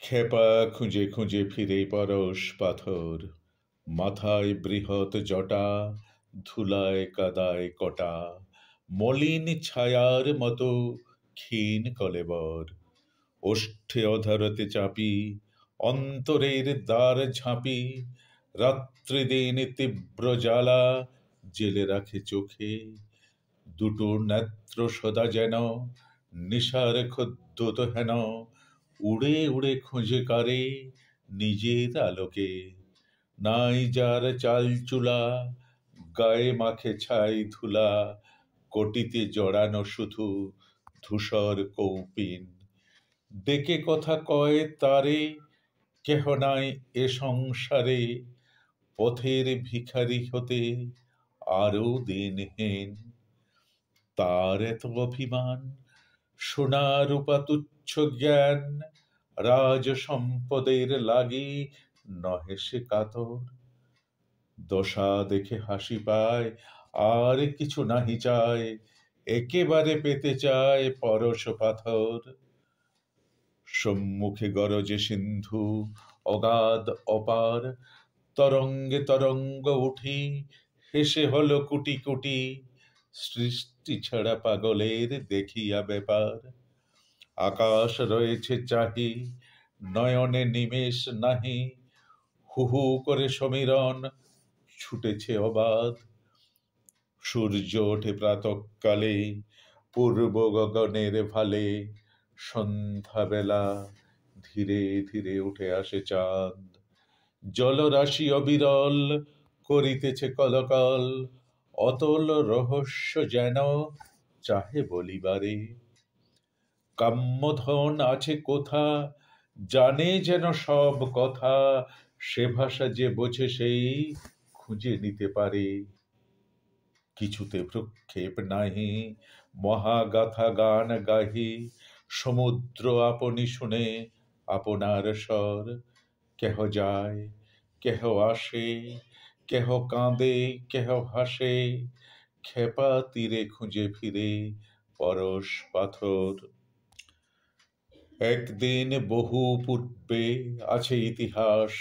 খেপা খুঁজে খুঁজে ফিরে পরশ পাথর, মাথায় বৃহৎ জটা, ধুলায় কাদায় কটা, মলিন ছায়ার মতো ক্ষীণ কলেবর, ওষ্ঠে অধরতে চাপি, অন্তরের দ্বার ঝাঁপি, রাত্রিদিন তীব্র জ্বালা জেলে রাখে চোখে, দুটো নেত্র সদা যেন নিশার খদ্যোত হেন, উড়ে উড়ে খুঁজে কারে নিজের আলোকে। নাই যার চাল চুলা, গায়ে মাখে ছাই ধুলা, কটিতে জড়ানো শুধু ধূসর কৌপিন, ডেকে কথা কয় তারে কেহ নাই এ সংসারে, পথের ভিখারি হতে আরো দিনহীন। তার এত অভিমান, সোনা রূপা তুচ্ছ জ্ঞান, রাজ সম্পদের লাগি নহে সে কাতর, দশা দেখে হাসি পায় আর কিছু নাহি চায়, একেবারে পেতে চায় পরশ পাথর। সম্মুখে গরজে সিন্ধু অগাধ অপার, তরঙ্গে তরঙ্গ উঠি, হেসে হলো কুটি কুটি, সৃষ্টি ছাড়া পাগলের দেখিয়া ব্যাপার। আকাশ রয়েছে চাহি, নয়নে নিমেষ নাহি, হু হু করে সমীরণ ছুটেছে অবাধ, সূর্য ওঠে প্রাতঃকালে পূর্ব গগনের ভালে, সন্ধ্যাবেলা ধীরে ধীরে উঠে আসে চাঁদ, জলরাশি অবিরল করিতেছে কলকল, অতল রহস্য যেন চাহে বলিবারে। কাম্যধন আছে কোথা, জানে যেন সব কথা, সে ভাষা যে বোঝে সেই খুঁজে নিতে পারে। কিছুতে ভ্রুক্ষেপ নাহি, মহাগাথা গান গাহি, সমুদ্র আপনি শুনে আপনার স্বর, কেহ যায় কেহ আসে, কেহ কাঁদে কেহ হাসে, খেপা তীরে খুঁজে ফিরে পরশ পাথর। একদিন বহু পূর্বে আছে ইতিহাস,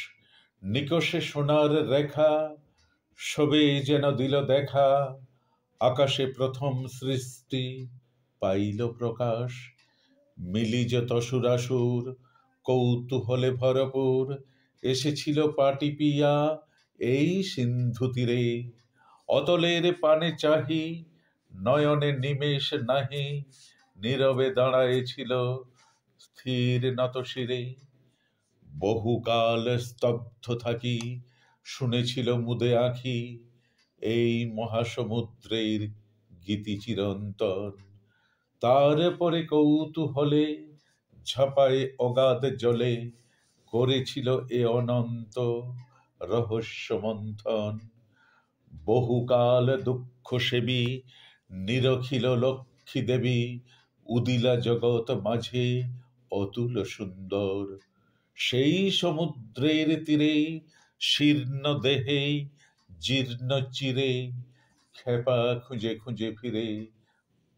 নিকষে সোনার রেখা, সবে যেন দিল দেখা, আকাশে প্রথম সৃষ্টি পাইল প্রকাশ, মিলিজ তসুরাসুর কৌতূহলে ভরপুর, এসেছিল পা টিপিয়া এই সিন্ধু তীরে, অতলের পানে চাহি, নয়নে নিমেষ নাহি, নীরবে দাঁড়ায়েছিল স্থির নত শিরে, বহুকাল স্তব্ধ থাকি শুনেছিল মুদে আঁখি, এই মহাসমুদ্রের গীতি চিরন্তন। তারপরে কৌতূহলে ঝাঁপায় অগাধ জলে, করেছিল এ অনন্ত রহস্য মন্থন। বহুকাল দুঃখ সেবী নিরখিল লক্ষ্মী দেবী, উদিলা জগৎ মাঝে অতুল সুন্দর, সেই সমুদ্রের তীরে শীর্ণ দেহে জীর্ণ চিরে, খেপা খুঁজে খুঁজে ফিরে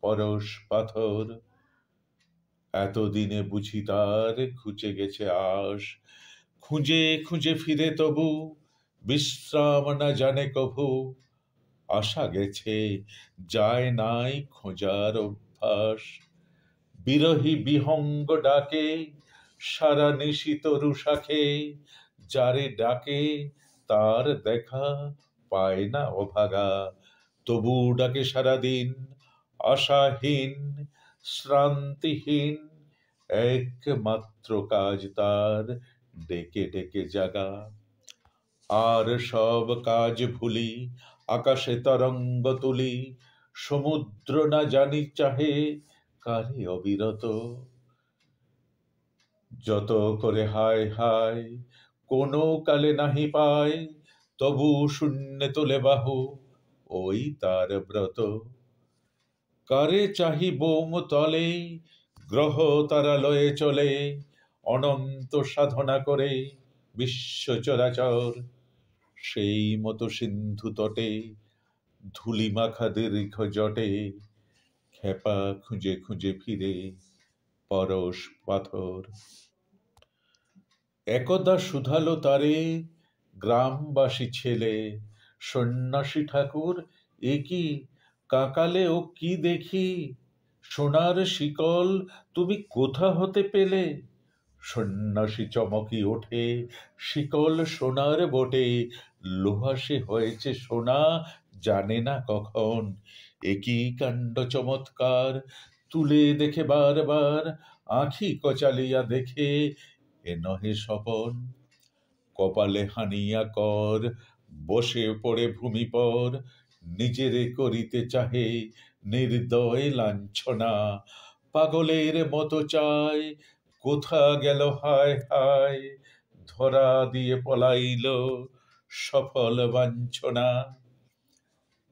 পরশ পাথর। এতদিনে বুঝি তার ঘুচে গেছে আশ, খুঁজে খুঁজে ফিরে তবু বিশ্রাম না জানে কভু, আশা গেছে যায় নাই খোঁজার অভ্যাস, বিরহী বিহঙ্গ ডাকে সারা নিশি তরু শাখে, যারে ডাকে তার দেখা পায় না অভাগা, তবু ডাকে সারাদিন আশাহীন শ্রান্তিহীন, একমাত্র কাজ তার ডেকে ডেকে জাগা। আর সব কাজ ভুলি আকাশে তরঙ্গ তুলি, সমুদ্র না জানি চাহে কারে অবিরত, যত করে হায় হায় কোনো কালে নাহি পায়, তবু শূন্যে তোলে বাহু ওই তার ব্রত। কারে চাহি বোম তলে গ্রহ তারা লয়ে চলে, অনন্ত সাধনা করে বিশ্ব চরাচর, সেই মতো সিন্ধু তটে ধুলি মাখা দীর্ঘ জটে, খেপা খুঁজে খুঁজে ফিরে পরশ পাথর। একদা শুধালো তারে গ্রামবাসী ছেলে, সন্ন্যাসী ঠাকুর এ কি কাকালে ও কি দেখি, সোনার শিকল তুমি কোথা হতে পেলে? সন্ন্যাসী চমকি ওঠে, শিকল সোনার বটে, লোহা সে হয়েছে সোনা জানে না কখন। একই কাণ্ড চমৎকার, তুলে দেখে বারবার, আঁখি কচালিয়া দেখে এ নহে স্বপন। কপালে হানিয়া কর, বসে পড়ে ভূমিপর, নিজেরে করিতে চাহে নির্দয় লাঞ্ছনা। পাগলের মতো চায়, কোথা গেল হায় হায়, ধরা দিয়ে পলাইল সফল বাঞ্ছনা।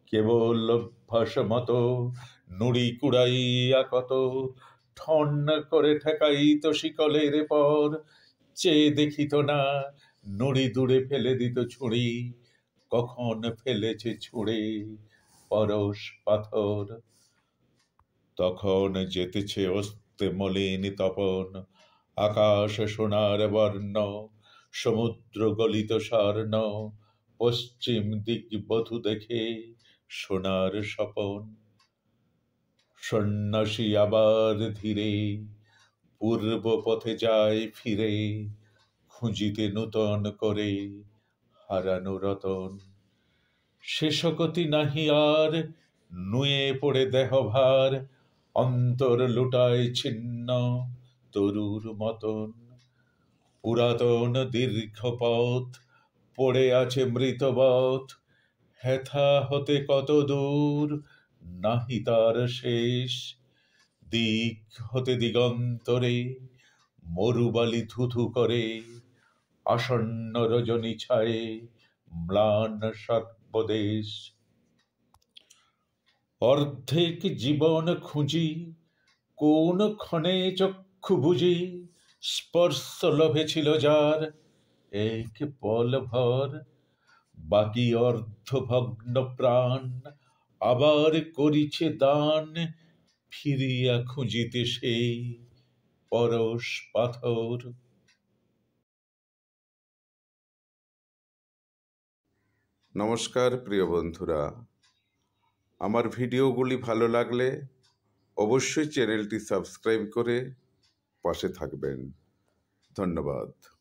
কেবল অভ্যাস মতো নুড়ি কুড়াইয়া কত, ঠন করে ঠেকাইত শিকলের পর, চেয়ে দেখিত না নুড়ি দূরে ফেলে দিত ছুঁড়ি, কখন ফেলেছে ছুঁড়ে পরশ পাথর। তখন যেতেছে অস্তে মলিন তপন, আকাশ সোনার বর্ণ, সমুদ্র গলিত স্বর্ণ, পশ্চিম দিক বধূ দেখে সোনার স্বপন। সন্ন্যাসী আবার ধীরে পূর্ব পথে যায় ফিরে, খুঁজিতে নূতন করে হারানো রতন। শেষগতি নাহি আর, নুয়ে পড়ে দেহভার, অন্তর লুটায় ছিন্ন তরুর মতন। পুরাতন দীর্ঘ পথ পড়ে আছে মৃতবৎ, হেথা হতে কত দূর নাহি তার শেষ। দিক হতে দিগন্তরে মরুবালি ধুধু করে, আসন্ন রজনী ছায়ে ম্লান সর্বদেশ। অর্ধেক জীবন খুঁজি, কোন ক্ষণে চক্ষু বুঝি, স্পর্শ লোভে ছিল যার এক পল ভর, বাকি অর্ধভগ্ন প্রাণ আবার করিছে দান, ফিরিয়া খুঁজিতে সেই পরশ পাথর। নমস্কার প্রিয় বন্ধুরা, আমার ভিডিওগুলি ভালো লাগলে অবশ্যই চ্যানেলটি সাবস্ক্রাইব করে পাশে থাকবেন। ধন্যবাদ।